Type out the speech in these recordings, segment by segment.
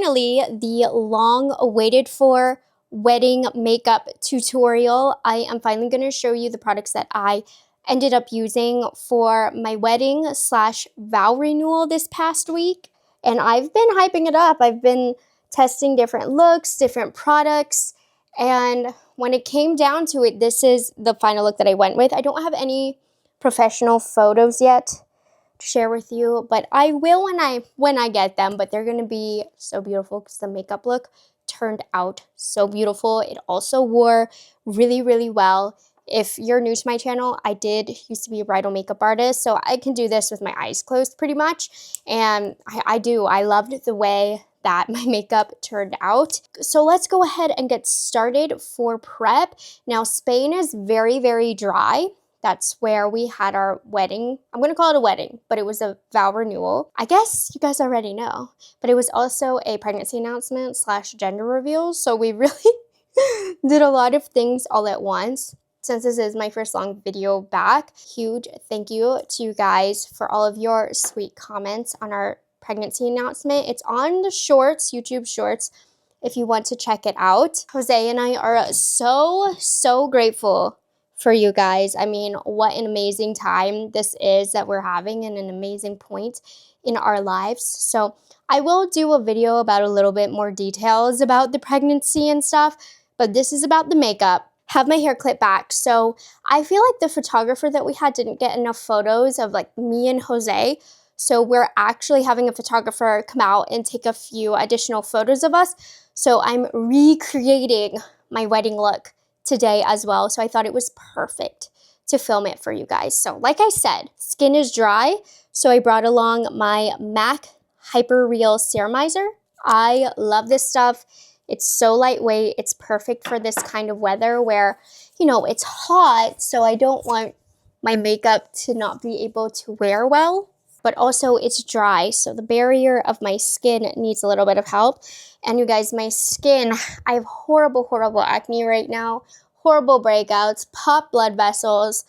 finally, the long awaited for wedding makeup tutorial. I am finally going to show you the products that I ended up using for my wedding / vow renewal this past week. And I've been hyping it up. I've been testing different looks, different products. And when it came down to it, this is the final look that I went with. I don't have any professional photos yet to share with you, but I will when I get them. But they're going to be so beautiful because the makeup look turned out so beautiful. It also wore really, really well. If you're new to my channel, I did used to be a bridal makeup artist, so I can do this with my eyes closed pretty much. And I loved the way that my makeup turned out. So let's go ahead and get started for prep. Now, Spain is very, very dry. That's where we had our wedding. I'm going to call it a wedding, but it was a vow renewal. I guess you guys already know, but it was also a pregnancy announcement / gender reveal. So we really did a lot of things all at once. Since this is my first long video back, huge thank you to you guys for all of your sweet comments on our pregnancy announcement. It's on the shorts, YouTube shorts, if you want to check it out. Jose and I are so grateful for you guys. I mean, what an amazing time this is that we're having and an amazing point in our lives. So I will do a video about a little bit more details about the pregnancy and stuff, but this is about the makeup. Have my hair clipped back. So I feel like the photographer that we had didn't get enough photos of like me and Jose. So we're actually having a photographer come out and take a few additional photos of us. So I'm recreating my wedding look today as well. So I thought it was perfect to film it for you guys. So like I said, skin is dry. So I brought along my MAC Hyper Real Ceramizer. I love this stuff. It's so lightweight. It's perfect for this kind of weather where, you know, it's hot. So I don't want my makeup to not be able to wear well, but also it's dry. So the barrier of my skin needs a little bit of help. And you guys, my skin, I have horrible acne right now, horrible breakouts, popped blood vessels,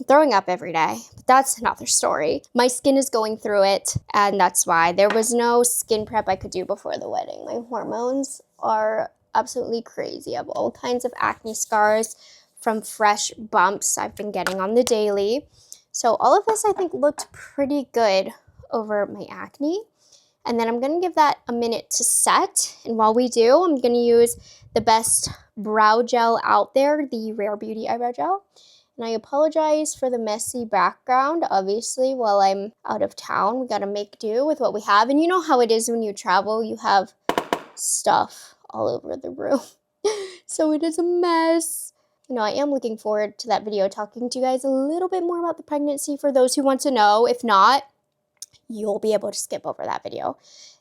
throwing up every day. But that's another story. My skin is going through it, and that's why there was no skin prep I could do before the wedding. My hormones are absolutely crazy. I have all kinds of acne scars from fresh bumps I've been getting on the daily. So all of this I think looked pretty good over my acne. And then I'm going to give that a minute to set. And while we do, I'm going to use the best brow gel out there, the Rare Beauty Eyebrow Gel. And I apologize for the messy background. Obviously, while I'm out of town, we got to make do with what we have. And you know how it is when you travel, you have stuff all over the room. So it is a mess. You know, I am looking forward to that video talking to you guys a little bit more about the pregnancy for those who want to know. If not, you'll be able to skip over that video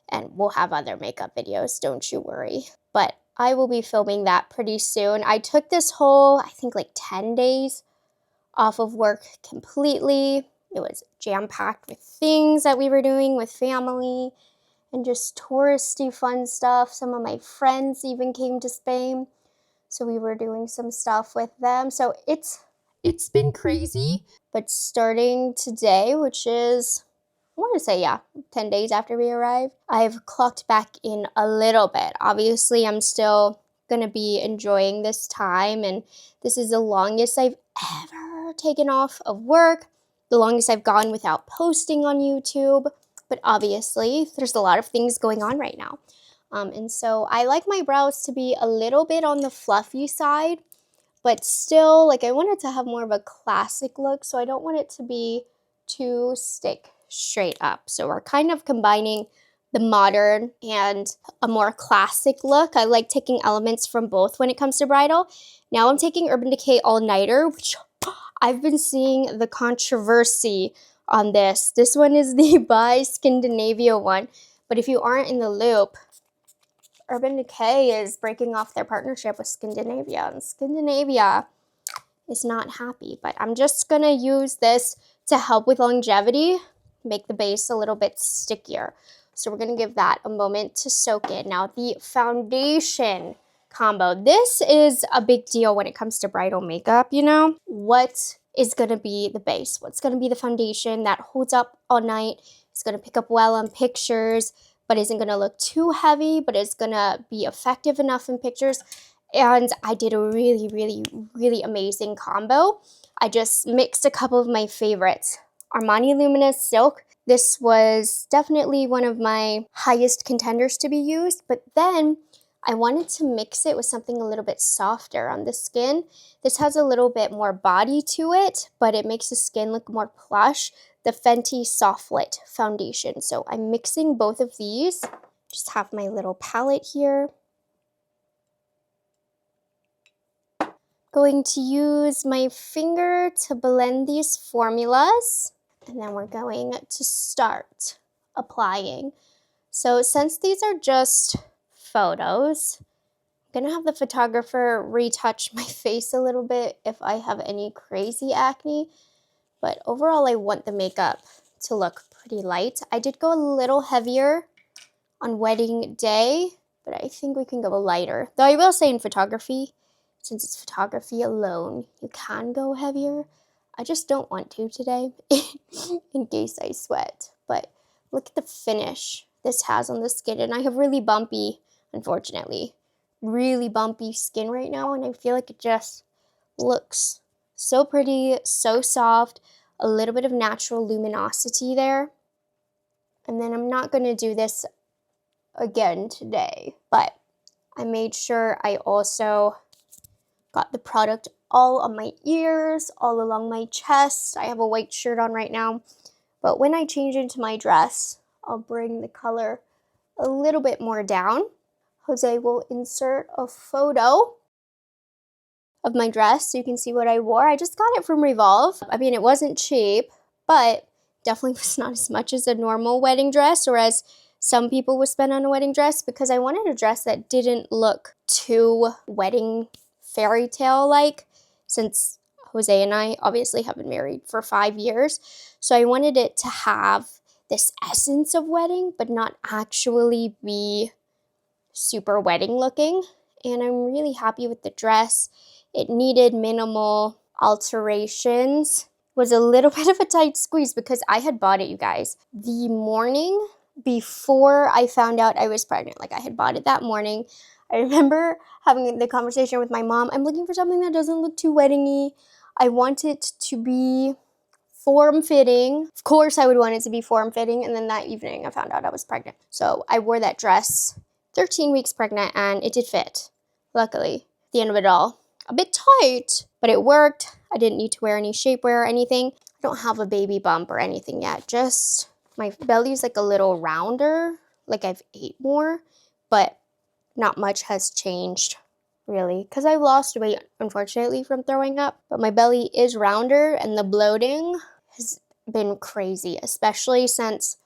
and we'll have other makeup videos, don't you worry. But I will be filming that pretty soon. I took this whole, I think like 10 days off of work completely. It was jam-packed with things that we were doing with family and just touristy fun stuff. Some of my friends even came to Spain, so we were doing some stuff with them. So it's been crazy. But starting today, which is, I want to say, 10 days after we arrived, I've clocked back in a little bit. Obviously, I'm still going to be enjoying this time, and this is the longest I've ever taken off of work, the longest I've gone without posting on YouTube. But obviously, there's a lot of things going on right now. And so I like my brows to be a little bit on the fluffy side, but still, like, I want it to have more of a classic look, so I don't want it to be too stick straight up. So we're kind of combining the modern and a more classic look. I like taking elements from both when it comes to bridal. Now I'm taking Urban Decay All Nighter, which I've been seeing the controversy on this. This one is the by Scandinavia one, but if you aren't in the loop, Urban Decay is breaking off their partnership with Scandinavia, and Scandinavia is not happy. But I'm just gonna use this to help with longevity, make the base a little bit stickier. So we're gonna give that a moment to soak in. Now the foundation combo. This is a big deal when it comes to bridal makeup, you know? What is gonna be the base? What's gonna be the foundation that holds up all night? It's gonna pick up well on pictures, but isn't gonna look too heavy, but it's gonna be effective enough in pictures. And I did a really, really, really amazing combo. I just mixed a couple of my favorites. Armani Luminous Silk. This was definitely one of my highest contenders to be used, but then I wanted to mix it with something a little bit softer on the skin. This has a little bit more body to it, but it makes the skin look more plush. The Fenty Soft Lit foundation. So I'm mixing both of these. Just have my little palette here. Going to use my finger to blend these formulas, and then we're going to start applying. So since these are just photos, I'm gonna have the photographer retouch my face a little bit if I have any crazy acne, but overall I want the makeup to look pretty light. I did go a little heavier on wedding day, but I think we can go lighter. Though I will say in photography, since it's photography alone, you can go heavier. I just don't want to today in case I sweat. But look at the finish this has on the skin. And I have really bumpy, unfortunately, really bumpy skin right now. And I feel like it just looks so pretty, so soft, a little bit of natural luminosity there. And then I'm not going to do this again today, but I made sure I also got the product all on my ears, all along my chest. I have a white shirt on right now, but when I change into my dress, I'll bring the color a little bit more down. Jose will insert a photo of my dress so you can see what I wore. I just got it from Revolve. I mean, it wasn't cheap, but definitely was not as much as a normal wedding dress or as some people would spend on a wedding dress, because I wanted a dress that didn't look too wedding fairy tale like, since Jose and I obviously have been married for 5 years. So I wanted it to have this essence of wedding, but not actually be super wedding looking. And I'm really happy with the dress. It needed minimal alterations. It was a little bit of a tight squeeze because I had bought it, you guys, the morning before I found out I was pregnant. Like, I had bought it that morning. I remember having the conversation with my mom. I'm looking for something that doesn't look too wedding-y. I want it to be form-fitting. Of course, I would want it to be form-fitting. And then that evening, I found out I was pregnant. So I wore that dress 13 weeks pregnant, and it did fit, luckily, at the end of it all. A bit tight, but it worked. I didn't need to wear any shapewear or anything. I don't have a baby bump or anything yet. Just my belly's like a little rounder, like I've ate more, but not much has changed, really, because I've lost weight, unfortunately, from throwing up. But my belly is rounder, and the bloating has been crazy, especially since,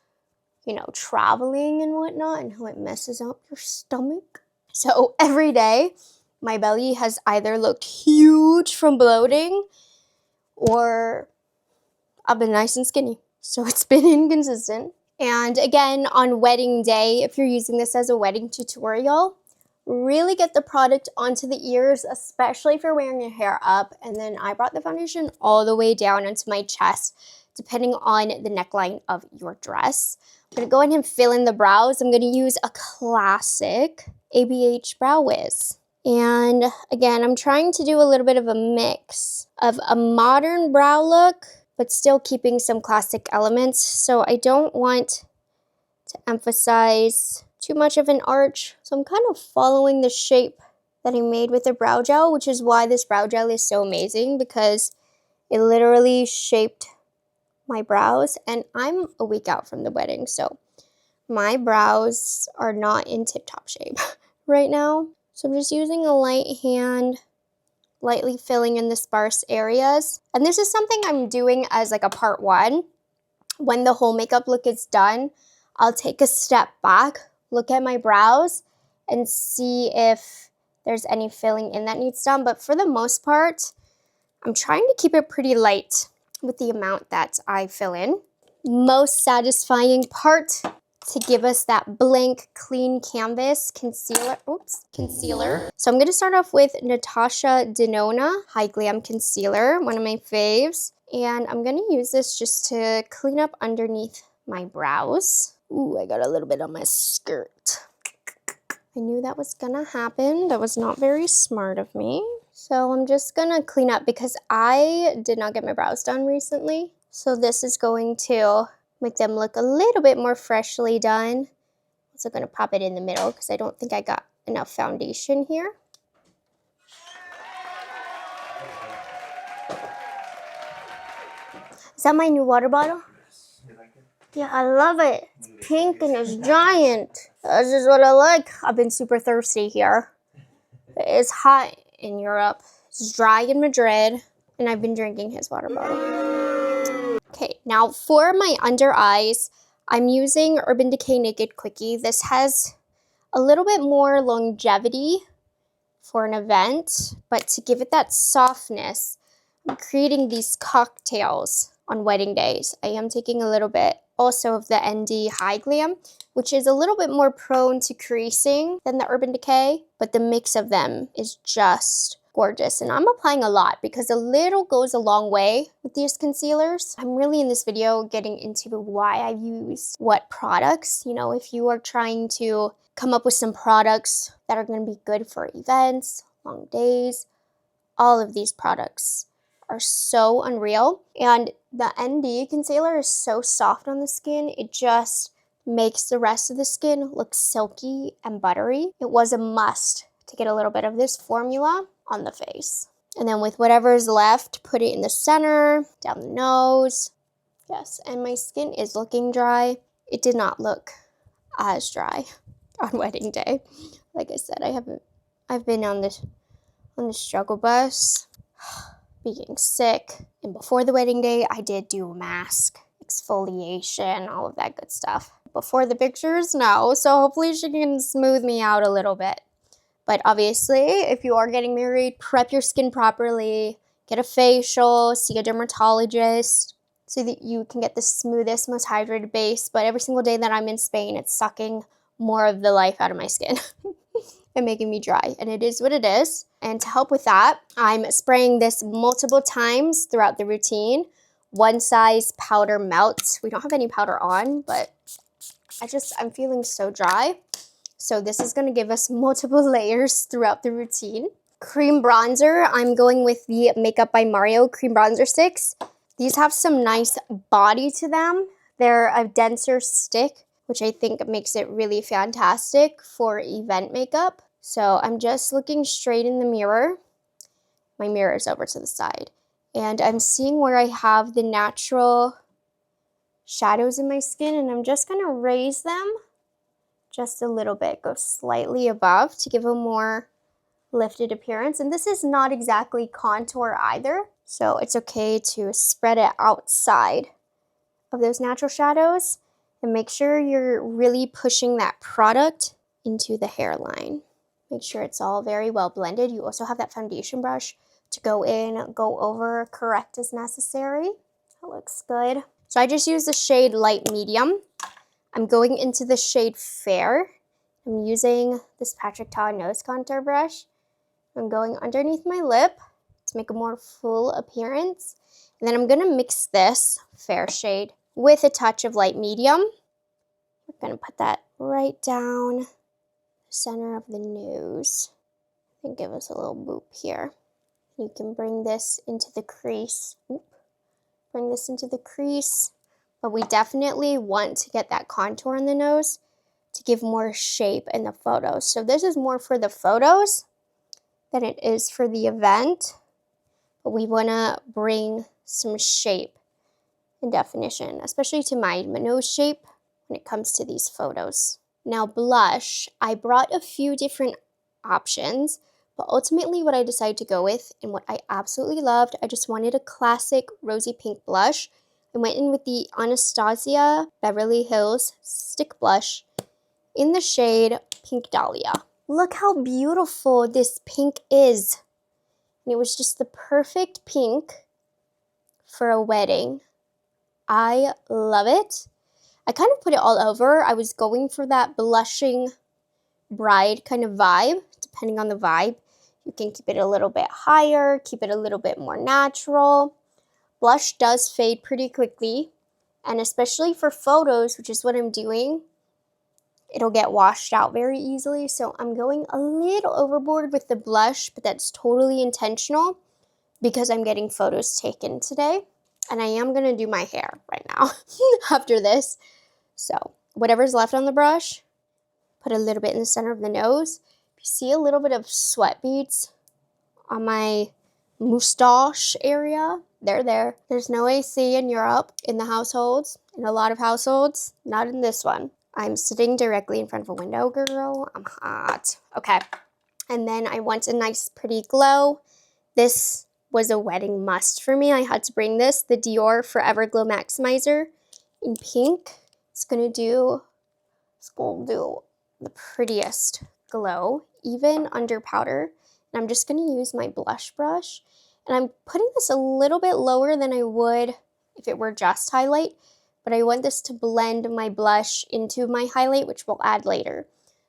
you know, traveling and whatnot, and how it messes up your stomach. So every day, my belly has either looked huge from bloating, or I've been nice and skinny. So it's been inconsistent. And again, on wedding day, if you're using this as a wedding tutorial, really get the product onto the ears, especially if you're wearing your hair up. And then I brought the foundation all the way down onto my chest, depending on the neckline of your dress. I'm going to go ahead and fill in the brows. I'm going to use a classic ABH Brow Wiz. And again, I'm trying to do a little bit of a mix of a modern brow look, but still keeping some classic elements. So I don't want to emphasize too much of an arch. So I'm kind of following the shape that I made with the brow gel, which is why this brow gel is so amazing, because it literally shaped my brows. And I'm a week out from the wedding, so my brows are not in tip-top shape right now. So I'm just using a light hand, lightly filling in the sparse areas. And this is something I'm doing as like a part one. When the whole makeup look is done, I'll take a step back, look at my brows, and see if there's any filling in that needs done. But for the most part, I'm trying to keep it pretty light with the amount that I fill in. Most satisfying part, to give us that blank, clean canvas concealer. So I'm going to start off with Natasha Denona High Glam Concealer, one of my faves. And I'm going to use this just to clean up underneath my brows. Ooh, I got a little bit on my skirt. I knew that was gonna happen. That was not very smart of me. So I'm just gonna clean up because I did not get my brows done recently. So this is going to make them look a little bit more freshly done. Also gonna pop it in the middle because I don't think I got enough foundation here. Is that my new water bottle? You like it? Yeah, I love it. It's pink and it's giant. This is what I like. I've been super thirsty here. It's hot in Europe. It's dry in Madrid. And I've been drinking his water bottle. Okay, now for my under eyes, I'm using Urban Decay Naked Quickie. This has a little bit more longevity for an event, but to give it that softness, I'm creating these cocktails on wedding days. I am taking a little bit also of the ND High Glam, which is a little bit more prone to creasing than the Urban Decay, but the mix of them is just gorgeous. And I'm applying a lot because a little goes a long way with these concealers. I'm really in this video getting into why I use what products. You know, if you are trying to come up with some products that are going to be good for events, long days, all of these products are so unreal. And the ND concealer is so soft on the skin, it just makes the rest of the skin look silky and buttery. It was a must to get a little bit of this formula on the face. And then with whatever is left, put it in the center, down the nose. Yes, and my skin is looking dry. It did not look as dry on wedding day. Like I said, I've been on the struggle bus, being sick. And before the wedding day, I did do a mask, exfoliation, all of that good stuff. Before the pictures, no. So hopefully she can smooth me out a little bit. But obviously, if you are getting married, prep your skin properly, get a facial, see a dermatologist, so that you can get the smoothest, most hydrated base. But every single day that I'm in Spain, it's sucking more of the life out of my skin and making me dry. And it is what it is. And to help with that, I'm spraying this multiple times throughout the routine. One size powder melts. We don't have any powder on, but I'm feeling so dry. So this is going to give us multiple layers throughout the routine. Cream bronzer, I'm going with the Makeup by Mario Cream Bronzer Sticks. These have some nice body to them. They're a denser stick, which I think makes it really fantastic for event makeup. So I'm just looking straight in the mirror. My mirror is over to the side. And I'm seeing where I have the natural shadows in my skin, and I'm just going to raise them just a little bit, go slightly above to give a more lifted appearance. And this is not exactly contour either, so it's okay to spread it outside of those natural shadows and make sure you're really pushing that product into the hairline. Make sure it's all very well blended. You also have that foundation brush to go in, go over, correct as necessary. That looks good. So I just used the shade Light Medium. I'm going into the shade Fair. I'm using this Patrick Ta nose contour brush. I'm going underneath my lip to make a more full appearance. And then I'm going to mix this Fair shade with a touch of Light Medium. We're going to put that right down the center of the nose and give us a little boop here. You can bring this into the crease. Bring this into the crease. But we definitely want to get that contour in the nose to give more shape in the photos. So this is more for the photos than it is for the event. But we want to bring some shape and definition, especially to my nose shape when it comes to these photos. Now blush, I brought a few different options, but ultimately what I decided to go with and what I absolutely loved, I just wanted a classic rosy pink blush. I went in with the Anastasia Beverly Hills Stick Blush in the shade Pink Dahlia. Look how beautiful this pink is. And it was just the perfect pink for a wedding. I love it. I kind of put it all over. I was going for that blushing bride kind of vibe, depending on the vibe. You can keep it a little bit higher, keep it a little bit more natural. Blush does fade pretty quickly, And especially for photos, which is what I'm doing, it'll get washed out very easily. So I'm going a little overboard with the blush, but that's totally intentional because I'm getting photos taken today. And I am going to do my hair right now after this. So whatever's left on the brush, put a little bit in the center of the nose. If you see a little bit of sweat beads on my moustache area, they're there. There's no AC in Europe in the households, in a lot of households, not in this one. I'm sitting directly in front of a window, girl. I'm hot. Okay. And then I want a nice pretty glow. This was a wedding must for me. I had to bring this, the Dior Forever Glow Maximizer in pink. It's gonna do the prettiest glow, even under powder. And I'm just gonna use my blush brush. And I'm putting this a little bit lower than I would if it were just highlight, but I want this to blend my blush into my highlight, which we'll add later.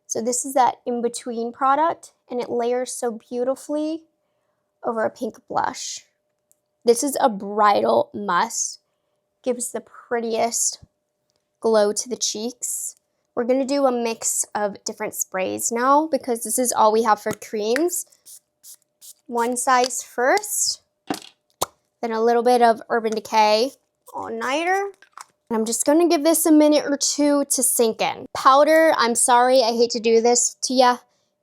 So this is that in-between product, and it layers so beautifully over a pink blush. This is a bridal must. Gives the prettiest glow to the cheeks. We're gonna do a mix of different sprays now because this is all we have for creams. One size first, then a little bit of Urban Decay all-nighter. And I'm just gonna give this a minute or two to sink in. Powder, I'm sorry, I hate to do this to ya.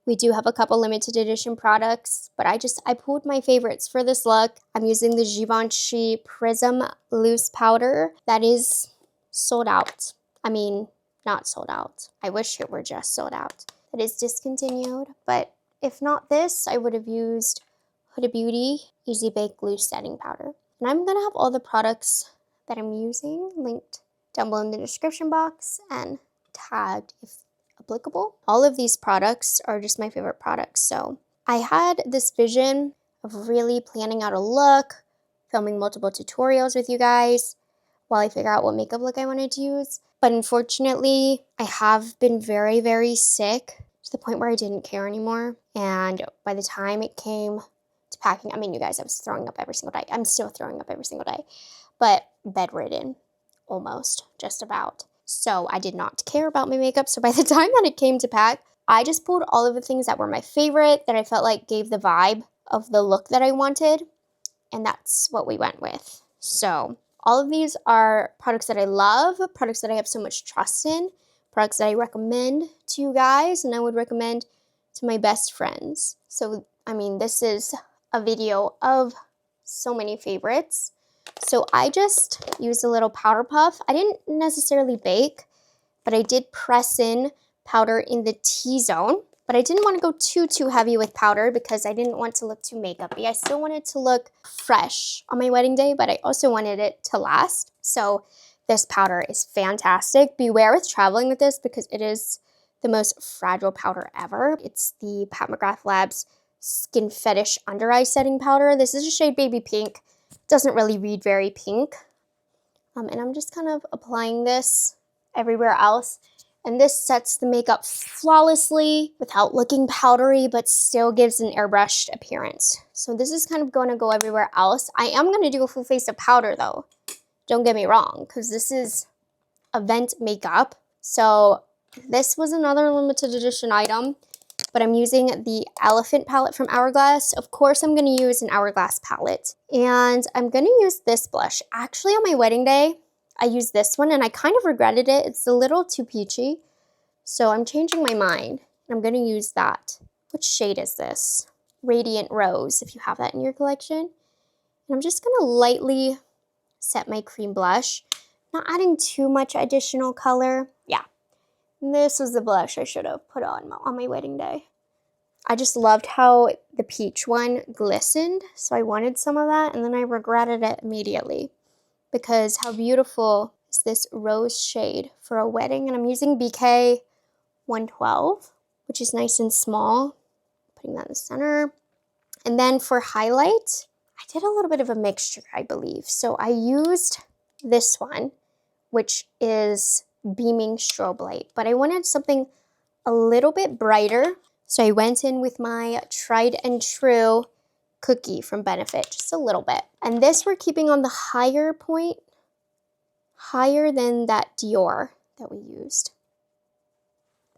We do have a couple limited edition products, but I pulled my favorites for this look. I'm using the Givenchy Prisme Loose Powder. That is sold out. I mean, not sold out. I wish it were just sold out. That is discontinued, but if not this, I would have used Huda Beauty Easy Bake Loose Setting Powder. And I'm gonna have all the products that I'm using linked down below in the description box and tagged if applicable. All of these products are just my favorite products. So I had this vision of really planning out a look, filming multiple tutorials with you guys while I figure out what makeup look I wanted to use. But unfortunately, I have been very, very sick to the point where I didn't care anymore. And by the time it came to packing, I mean, you guys, I was throwing up every single day. I'm still throwing up every single day, but bedridden, almost, just about. So I did not care about my makeup. So by the time that it came to pack, I just pulled all of the things that were my favorite, that I felt like gave the vibe of the look that I wanted. And that's what we went with. So all of these are products that I love, products that I have so much trust in, products that I recommend to you guys, and I would recommend to my best friends. So, I mean, this is a video of so many favorites. So I just used a little powder puff. I didn't necessarily bake, but I did press in powder in the T-zone. But I didn't want to go too heavy with powder because I didn't want to look too makeup-y. I still wanted to look fresh on my wedding day, but I also wanted it to last. So this powder is fantastic. Beware with traveling with this because it is the most fragile powder ever. It's the Pat McGrath Labs Skin Fetish Under Eye Setting Powder. This is a shade Baby Pink. Doesn't really read very pink. And I'm just kind of applying this everywhere else. And this sets the makeup flawlessly without looking powdery, but still gives an airbrushed appearance. So this is kind of going to go everywhere else. I am going to do a full face of powder though. Don't get me wrong, because this is event makeup. So this was another limited edition item, but I'm using the Elephant palette from Hourglass. Of course, I'm going to use an Hourglass palette. And I'm going to use this blush. Actually, on my wedding day, I used this one and I kind of regretted it. It's a little too peachy. So I'm changing my mind. I'm going to use that. Which shade is this? Radiant Rose, if you have that in your collection. And I'm just going to lightly set my cream blush. Not adding too much additional color. Yeah. This was the blush I should have put on my wedding day. I just loved how the peach one glistened, so I wanted some of that, and then I regretted it immediately because how beautiful is this rose shade for a wedding, and I'm using BK 112, which is nice and small. Putting that in the center. And then for highlight, I did a little bit of a mixture, I believe. So I used this one, which is Beaming Strobe Light, but I wanted something a little bit brighter. So I went in with my tried and true Cookie from Benefit, just a little bit. And this we're keeping on the higher point, higher than that Dior that we used.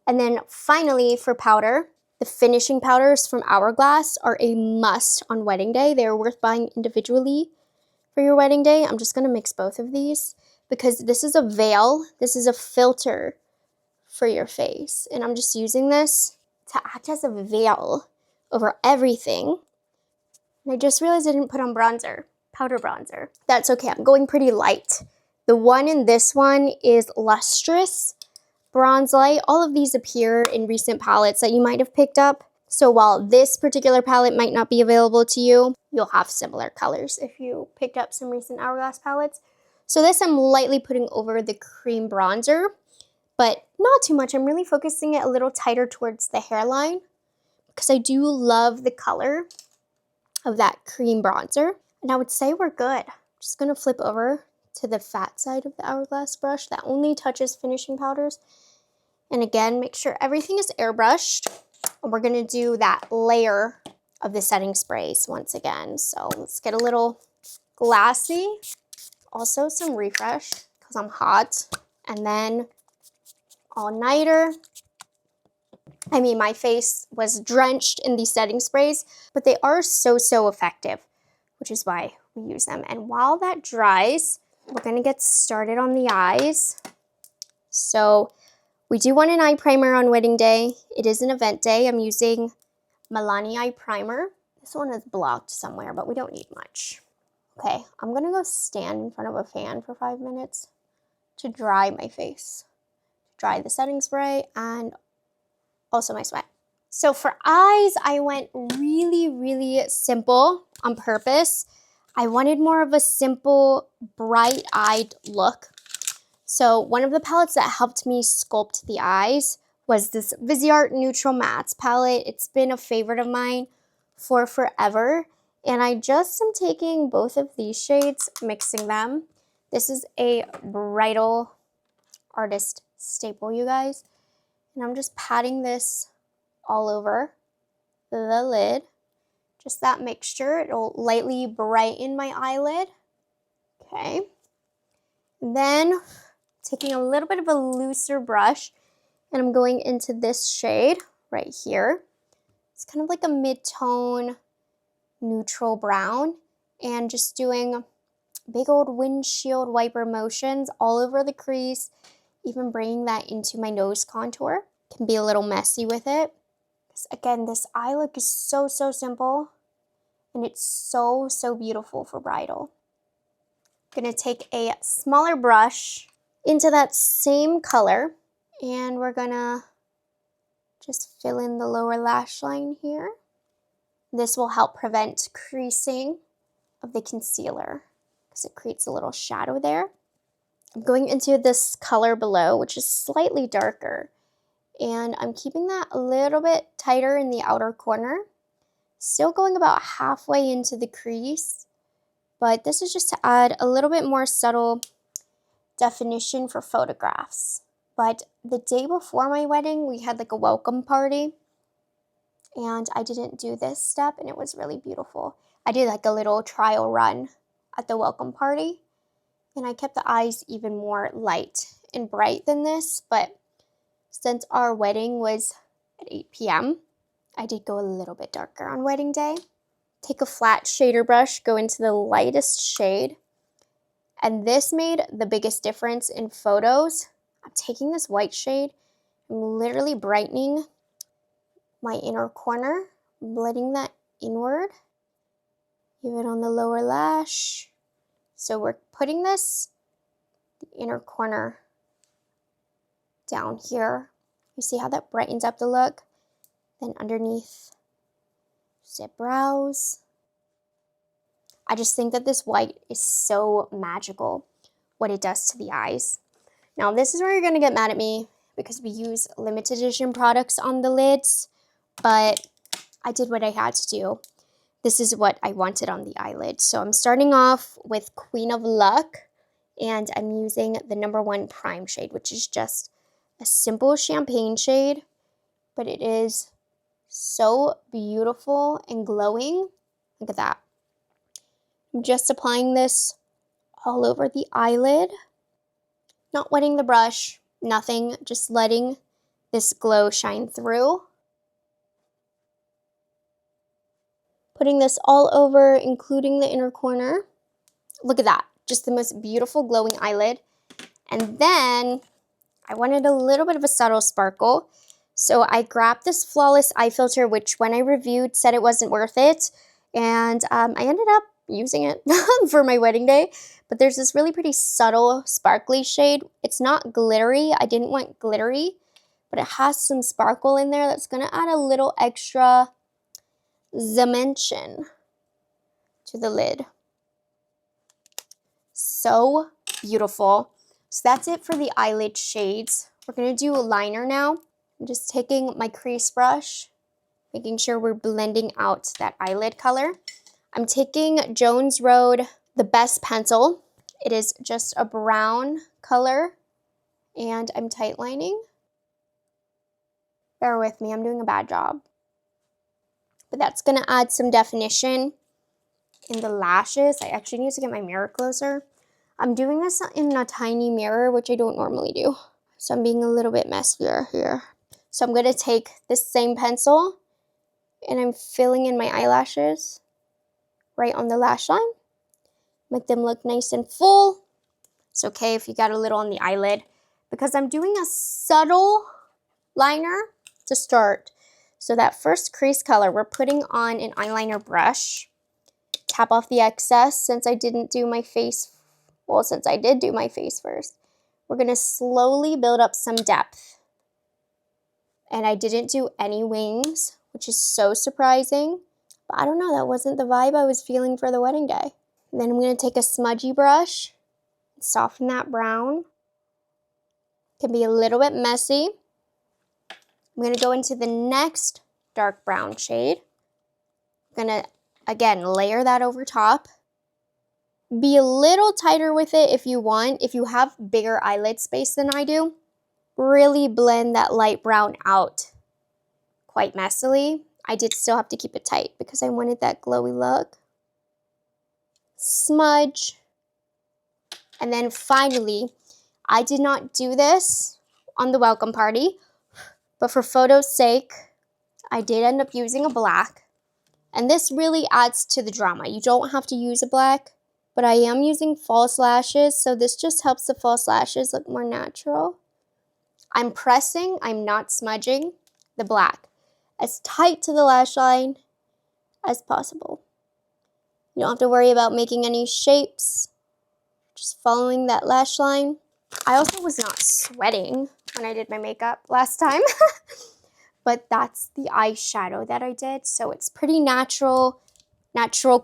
And then finally for powder, the finishing powders from Hourglass are a must on wedding day. They are worth buying individually for your wedding day. I'm just going to mix both of these because this is a veil. This is a filter for your face. And I'm just using this to act as a veil over everything. And I just realized I didn't put on bronzer, powder bronzer. That's okay, I'm going pretty light. The one in this one is Lustrous Bronze Light. All of these appear in recent palettes that you might have picked up. So while this particular palette might not be available to you, you'll have similar colors if you picked up some recent Hourglass palettes. So this I'm lightly putting over the cream bronzer, but not too much. I'm really focusing it a little tighter towards the hairline because I do love the color of that cream bronzer. And I would say we're good. I'm just gonna flip over to the fat side of the Hourglass brush that only touches finishing powders. And again, make sure everything is airbrushed. And we're gonna do that layer of the setting sprays once again. So let's get a little glassy. Also some refresh because I'm hot. And then all-nighter. I mean, my face was drenched in these setting sprays, but they are so effective, which is why we use them. And while that dries, we're gonna get started on the eyes. So we do want an eye primer on wedding day. It is an event day. I'm using Milani Eye Primer. This one is blocked somewhere, but we don't need much. Okay, I'm gonna go stand in front of a fan for 5 minutes to dry my face. Dry the setting spray and also my sweat. So for eyes, I went really simple on purpose. I wanted more of a simple, bright-eyed look. So one of the palettes that helped me sculpt the eyes was this Viseart Neutral Mattes palette. It's been a favorite of mine for forever. And I just am taking both of these shades, mixing them. This is a bridal artist staple, you guys. And I'm just patting this all over the lid. Just that mixture. It'll lightly brighten my eyelid. Okay. Then taking a little bit of a looser brush, and I'm going into this shade right here. It's kind of like a mid-tone neutral brown, and just doing big old windshield wiper motions all over the crease, even bringing that into my nose contour. Can be a little messy with it. Again, this eye look is so simple, and it's so beautiful for bridal. I'm gonna take a smaller brush into that same color, and we're gonna just fill in the lower lash line here. This will help prevent creasing of the concealer because it creates a little shadow there. I'm going into this color below, which is slightly darker, and I'm keeping that a little bit tighter in the outer corner. Still going about halfway into the crease, but this is just to add a little bit more subtle definition for photographs. But the day before my wedding, we had like a welcome party, and I didn't do this step, and it was really beautiful. I did like a little trial run at the welcome party, and I kept the eyes even more light and bright than this, but since our wedding was at 8 p.m., I did go a little bit darker on wedding day. Take a flat shader brush, go into the lightest shade, and this made the biggest difference in photos. I'm taking this white shade, I'm literally brightening my inner corner, blending that inward, even on the lower lash. So we're putting this, the inner corner, down here. You see how that brightens up the look? Then underneath, zip brows. I just think that this white is so magical, what it does to the eyes. Now this is where you're gonna get mad at me because we use limited edition products on the lids, but I did what I had to do. This is what I wanted on the eyelid. So I'm starting off with Queen of Luck, and I'm using the #1 Prime shade, which is just a simple champagne shade, but it is so beautiful and glowing. Look at that. I'm just applying this all over the eyelid. Not wetting the brush, nothing, just letting this glow shine through. Putting this all over, including the inner corner. Look at that, just the most beautiful glowing eyelid. And then I wanted a little bit of a subtle sparkle. So I grabbed this Flawless eye filter, which when I reviewed said it wasn't worth it. And I ended up using it for my wedding day. But there's this really pretty subtle sparkly shade. It's not glittery. I didn't want glittery, but it has some sparkle in there that's going to add a little extra dimension to the lid. So beautiful. So that's it for the eyelid shades. We're going to do a liner now. I'm just taking my crease brush, making sure we're blending out that eyelid color. I'm taking Jones Road, the best pencil. It is just a brown color, and I'm tightlining. Bear with me, I'm doing a bad job. But that's going to add some definition in the lashes. I actually need to get my mirror closer. I'm doing this in a tiny mirror, which I don't normally do. So I'm being a little bit messier here. So I'm going to take this same pencil and I'm filling in my eyelashes right on the lash line. Make them look nice and full. It's okay if you got a little on the eyelid because I'm doing a subtle liner to start. So that first crease color, we're putting on an eyeliner brush. Tap off the excess since I didn't do my face. Well, since I did do my face first. We're going to slowly build up some depth. And I didn't do any wings, which is so surprising. But I don't know, that wasn't the vibe I was feeling for the wedding day. And then I'm going to take a smudgy brush, soften that brown. It can be a little bit messy. I'm going to go into the next dark brown shade. I'm going to, again, layer that over top. Be a little tighter with it if you want. If you have bigger eyelid space than I do, really blend that light brown out quite messily. I did still have to keep it tight because I wanted that glowy look. Smudge. And then finally, I did not do this on the welcome party, but for photo's sake, I did end up using a black. And this really adds to the drama. You don't have to use a black, but I am using false lashes, so this just helps the false lashes look more natural. I'm pressing, I'm not smudging the black as tight to the lash line as possible. You don't have to worry about making any shapes, just following that lash line. I also was not sweating when I did my makeup last time, but that's the eyeshadow that I did, so it's pretty natural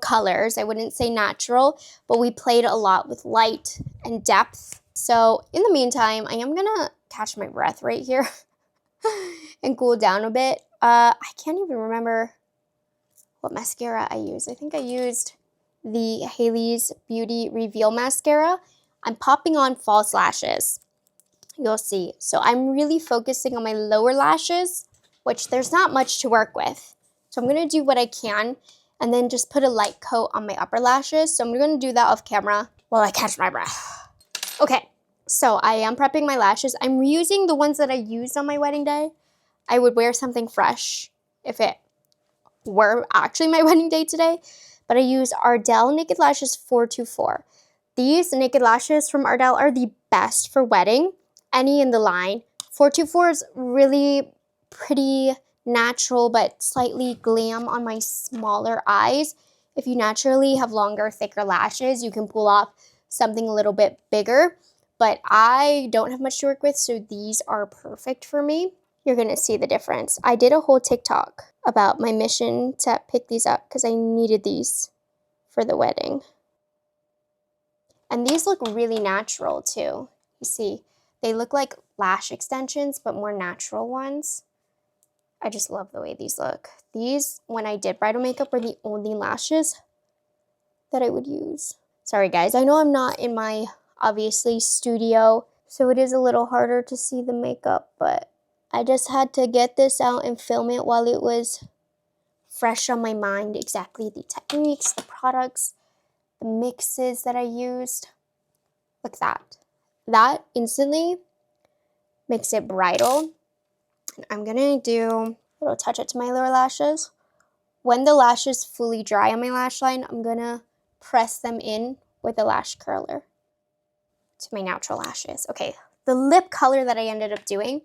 colors. I wouldn't say natural, but we played a lot with light and depth. So in the meantime, I am gonna catch my breath right here and cool down a bit. I can't even remember what mascara I used. I think I used the Haley's Beauty Reveal mascara. I'm popping on false lashes. You'll see. So I'm really focusing on my lower lashes, which there's not much to work with. So I'm going to do what I can and then just put a light coat on my upper lashes. So I'm going to do that off camera while I catch my breath. Okay, so I am prepping my lashes. I'm reusing the ones that I used on my wedding day. I would wear something fresh if it were actually my wedding day today, but I use Ardell Naked Lashes 424. These naked lashes from Ardell are the best for wedding, any in the line. 424 is really pretty natural but slightly glam on my smaller eyes. If you naturally have longer, thicker lashes, you can pull off something a little bit bigger, but I don't have much to work with, so these are perfect for me. You're going to see the difference. I did a whole TikTok about my mission to pick these up because I needed these for the wedding. And these look really natural too. You see, they look like lash extensions, but more natural ones. I just love the way these look. These, when I did bridal makeup, were the only lashes that I would use. Sorry guys, I know I'm not in my, obviously, studio, so it is a little harder to see the makeup, but I just had to get this out and film it while it was fresh on my mind. Exactly the techniques, the products, the mixes that I used. Look at that. that instantly makes it bridal. And I'm gonna do a little touch up to my lower lashes. When the lashes fully dry on my lash line, I'm gonna press them in with a lash curler to my natural lashes. Okay, the lip color that I ended up doing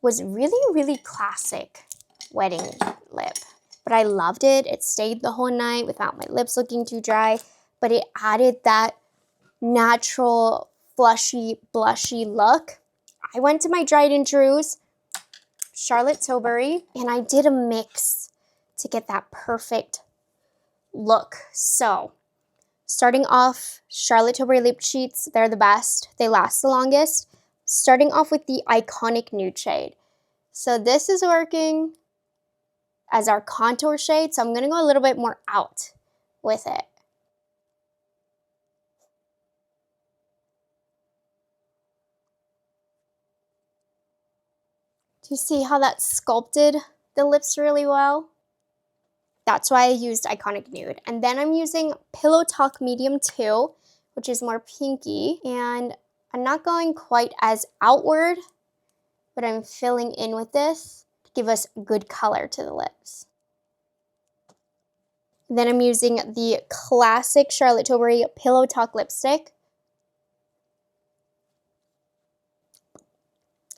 was really, really classic wedding lip. But I loved it. It stayed the whole night without my lips looking too dry, but it added that natural, flushy, blushy look. I went to my Tried and Trues, Charlotte Tilbury, and I did a mix to get that perfect look. So, starting off, Charlotte Tilbury lip sheets, they're the best. They last the longest. Starting off with the iconic nude shade. So this is working as our contour shade, so I'm gonna go a little bit more out with it. Do you see how that sculpted the lips really well? That's why I used Iconic Nude. And then I'm using Pillow Talk Medium 2, which is more pinky. And I'm not going quite as outward, but I'm filling in with this to give us good color to the lips. Then I'm using the classic Charlotte Tilbury Pillow Talk lipstick.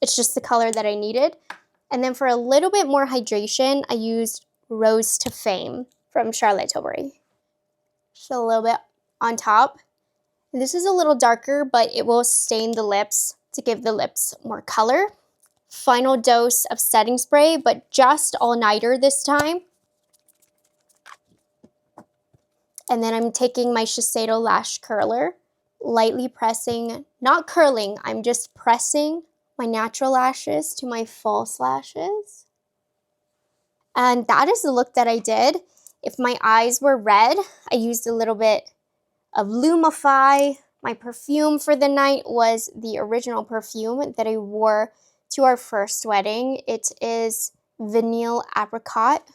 It's just the color that I needed. And then for a little bit more hydration, I used Rose to Fame from Charlotte Tilbury. Just a little bit on top. And this is a little darker, but it will stain the lips to give the lips more color. Final dose of setting spray, but just all-nighter this time. And then I'm taking my Shiseido lash curler, lightly pressing, not curling, I'm just pressing my natural lashes to my false lashes. And that is the look that I did. If my eyes were red, I used a little bit of Lumify. My perfume for the night was the original perfume that I wore to our first wedding. It is Vanille Apricot,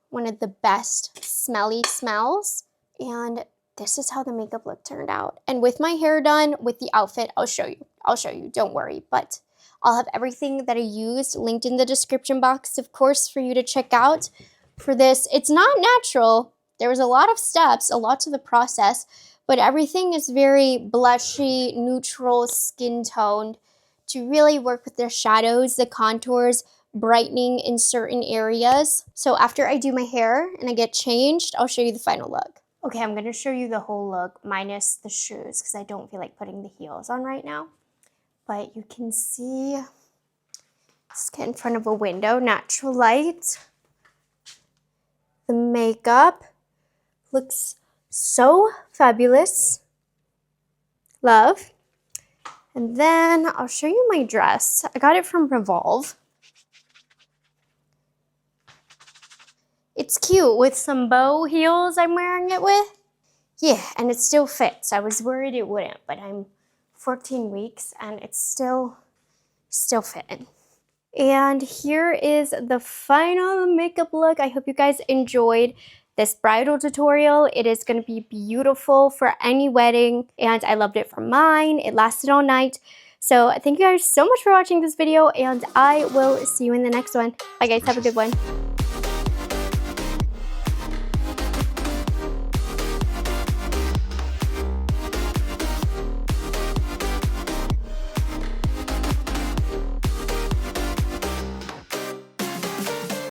one of the best smelly smells. And this is how the makeup look turned out. And with my hair done, with the outfit, I'll show you, don't worry. But I'll have everything that I used linked in the description box, of course, for you to check out. For this, it's not natural. There was a lot of steps, a lot to the process, but everything is very blushy, neutral, skin toned to really work with the shadows, the contours, brightening in certain areas. So after I do my hair and I get changed, I'll show you the final look. Okay, I'm gonna show you the whole look minus the shoes because I don't feel like putting the heels on right now. But you can see, let's get in front of a window, natural light. The makeup looks so fabulous. Love. And then I'll show you my dress. I got it from Revolve. It's cute with some bow heels I'm wearing it with. Yeah, and it still fits. I was worried it wouldn't, but I'm 14 weeks and it's still fitting. And here is the final makeup look. I hope you guys enjoyed this bridal tutorial. It is going to be beautiful for any wedding, and I loved it for mine. It lasted all night. So thank you guys so much for watching this video, and I will see you in the next one. Bye guys, have a good one.